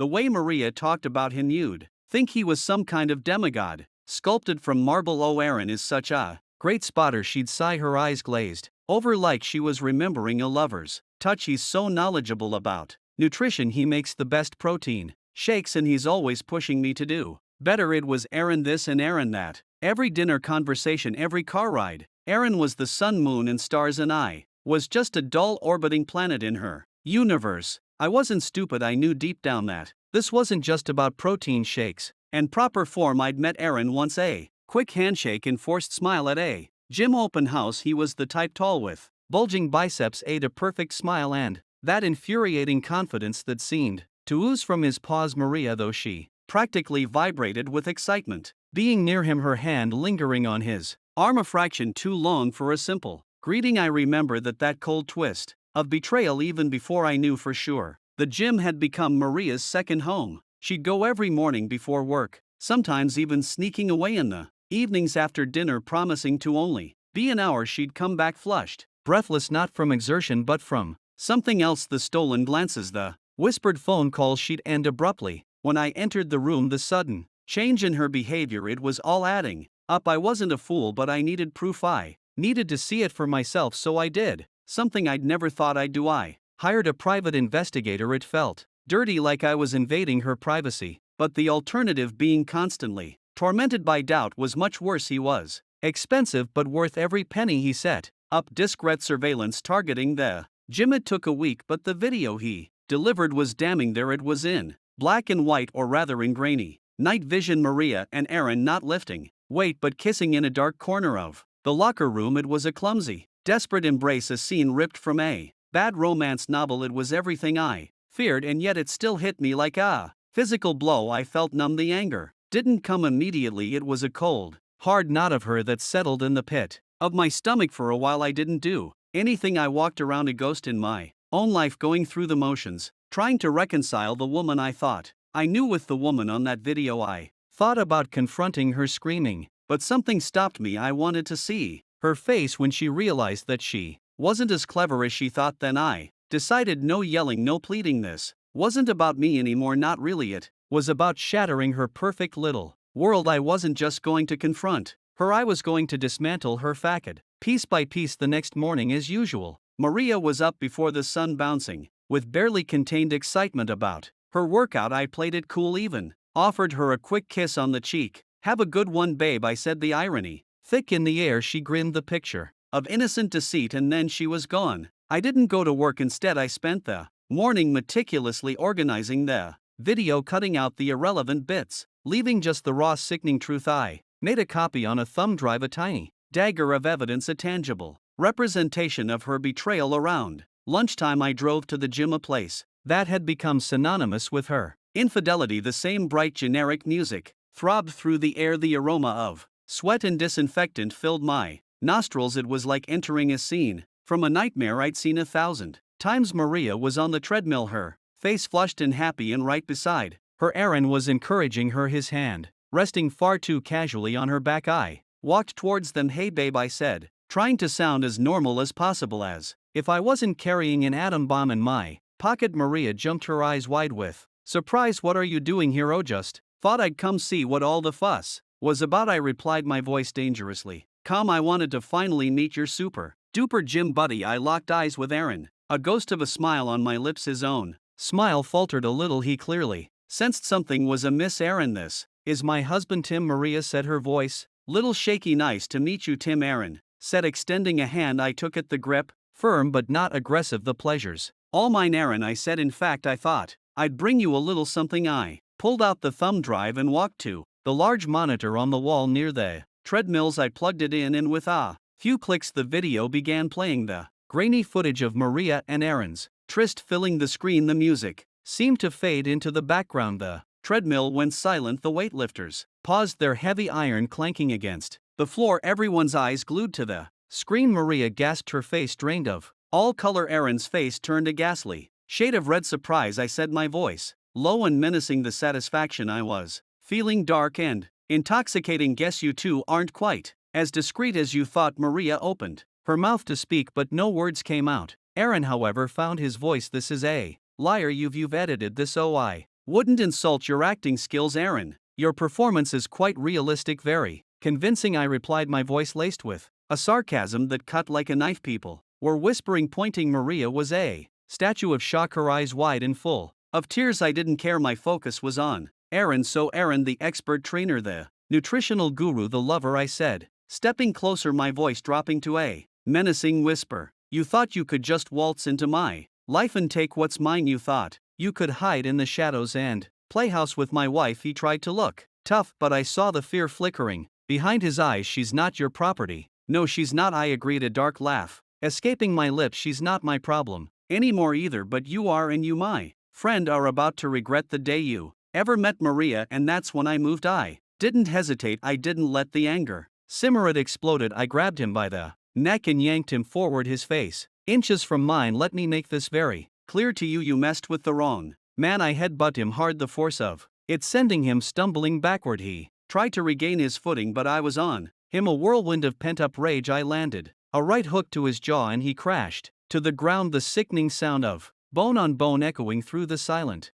The way Maria talked about him, you'd think he was some kind of demigod, sculpted from marble. Oh, Aaron is such a great spotter, she'd sigh, her eyes glazed over like she was remembering a lover's touch. He's so knowledgeable about nutrition, he makes the best protein shakes, and he's always pushing me to do better. It was Aaron this and Aaron that. Every dinner conversation, every car ride. Aaron was the sun, moon, and stars, and I was just a dull orbiting planet in her universe. I wasn't stupid, I knew deep down that this wasn't just about protein shakes and proper form. I'd met Aaron once, a quick handshake and forced smile at a gym open house. He was the type tall with bulging biceps, a perfect smile, and that infuriating confidence that seemed to ooze from his paws. Maria, though she practically vibrated with excitement being near him, her hand lingering on his arm a fraction too long for a simple greeting. I remember that cold twist of betrayal even before I knew for sure. The gym had become Maria's second home. She'd go every morning before work, sometimes even sneaking away in the evenings after dinner, promising to only be an hour. She'd come back flushed, breathless, not from exertion but from something else. The stolen glances, the whispered phone calls. She'd end abruptly when I entered the room. The sudden change in her behavior, it was all adding up. I wasn't a fool, but I needed proof. I needed to see it for myself, so I did something I'd never thought I'd do. I hired a private investigator. It felt dirty, like I was invading her privacy, but the alternative, being constantly tormented by doubt, was much worse. He was expensive but worth every penny. He set up discreet surveillance targeting the gym. It took a week, but the video he delivered was damning. There it was, in black and white, or rather in grainy night vision. Maria and Aaron not lifting weight but kissing in a dark corner of the locker room. It was a clumsy, desperate embrace, a scene ripped from a bad romance novel. It was everything I feared, and yet it still hit me like a physical blow. I felt numb. The anger didn't come immediately. It was a cold, hard knot of her that settled in the pit of my stomach. For a while I didn't do anything. I walked around a ghost in my own life, going through the motions, trying to reconcile the woman I thought I knew with the woman on that video. I thought about confronting her, screaming, but something stopped me. I wanted to see her face when she realized that she wasn't as clever as she thought. Then I decided, no yelling, no pleading. This wasn't about me anymore, not really. It was about shattering her perfect little world. I wasn't just going to confront her, I was going to dismantle her facade, piece by piece. The next morning, as usual, Maria was up before the sun, bouncing with barely contained excitement about her workout. I played it cool, even offered her a quick kiss on the cheek. "Have a good one, babe," I said, the irony thick in the air. She grinned, the picture of innocent deceit, and then she was gone. I didn't go to work. Instead, I spent the morning meticulously organizing the video, cutting out the irrelevant bits, leaving just the raw, sickening truth. I made a copy on a thumb drive, a tiny dagger of evidence, a tangible representation of her betrayal. Around lunchtime, I drove to the gym, a place that had become synonymous with her infidelity. The same bright, generic music throbbed through the air. The aroma of sweat and disinfectant filled my nostrils. It was like entering a scene from a nightmare I'd seen 1,000 times. Maria was on the treadmill, her face flushed and happy, and right beside her Aaron was encouraging her, his hand resting far too casually on her back. I walked towards them. "Hey babe," I said, trying to sound as normal as possible, as if I wasn't carrying an atom bomb in my pocket. Maria jumped, her eyes wide with surprise. "What are you doing here?" "Oh, just thought I'd come see what all the fuss was about," I replied, my voice dangerously calm. "I wanted to finally meet your super duper gym buddy." I locked eyes with Aaron, a ghost of a smile on my lips. His own smile faltered a little. He clearly sensed something was amiss. "Aaron, this is my husband, Tim," Maria said, her voice little shaky. "Nice to meet you, Tim," Aaron said, extending a hand. I took it, the grip firm but not aggressive. "The pleasure's all mine, Aaron," I said. "In fact, I thought I'd bring you a little something." I pulled out the thumb drive and walked to the large monitor on the wall near the treadmills. I plugged it in, and with a few clicks the video began playing, the grainy footage of Maria and Aaron's tryst filling the screen. The music seemed to fade into the background. The treadmill went silent. The weightlifters paused, their heavy iron clanking against the floor, everyone's eyes glued to the screen. Maria gasped, her face drained of all color. Aaron's face turned a ghastly shade of red. "Surprise," I said, my voice low and menacing. The satisfaction I was feeling dark and intoxicating. "Guess you two aren't quite as discreet as you thought." Maria opened her mouth to speak, but no words came out. Aaron, however, found his voice. "This is a liar. You've edited this." "Oh, I Wouldn't insult your acting skills, Aaron. Your performance is quite realistic, very convincing, I replied, my voice laced with a sarcasm that cut like a knife. People were whispering, pointing. Maria was a statue of shock, her eyes wide and full of tears. I didn't care, my focus was on Aaron. So Aaron, the expert trainer, the nutritional guru, the lover, I said, stepping closer, my voice dropping to a menacing whisper. You thought you could just waltz into my life and take what's mine? You thought you could hide in the shadows and playhouse with my wife? He tried to look tough, but I saw the fear flickering behind his eyes. She's not your property. No, she's not, I agreed, a dark laugh escaping my lips. She's not my problem anymore either, but you are, and you, my friend, are about to regret the day you ever met Maria. And that's when I moved. I didn't hesitate. I didn't let the anger simmer. It exploded. I grabbed him by the neck and yanked him forward, his face inches from mine. Let me make this very clear to you. You messed with the wrong man. I headbutt him hard, the force of it sending him stumbling backward. He tried to regain his footing, but I was on him, a whirlwind of pent-up rage. I landed a right hook to his jaw and he crashed to the ground, the sickening sound of bone on bone echoing through the silent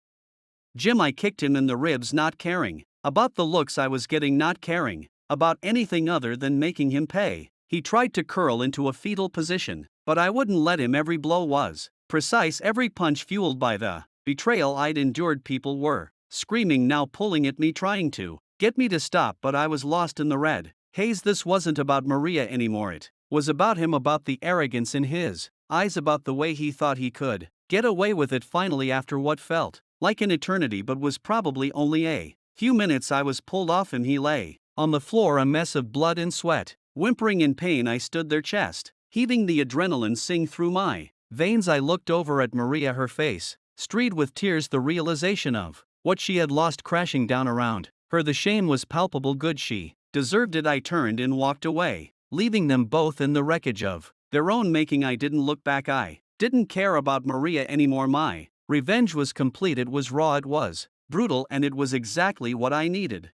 gym. I kicked him in the ribs, not caring about the looks I was getting, not caring about anything other than making him pay. He tried to curl into a fetal position, but I wouldn't let him. Every blow was precise, every punch fueled by the betrayal I'd endured. People were screaming now, pulling at me, trying to get me to stop, but I was lost in the red haze. This wasn't about Maria anymore. It was about him, about the arrogance in his eyes, about the way he thought he could get away with it. Finally, after what felt like an eternity but was probably only a few minutes, I was pulled off him. He lay on the floor, a mess of blood and sweat. Whimpering in pain, I stood there, chest heaving, the adrenaline sing through my veins. I looked over at Maria, her face streaked with tears, the realization of what she had lost crashing down around her. The shame was palpable. Good, she deserved it. I turned and walked away, leaving them both in the wreckage of their own making. I didn't look back. I didn't care about Maria anymore. My revenge was complete. It was raw, it was brutal, and it was exactly what I needed.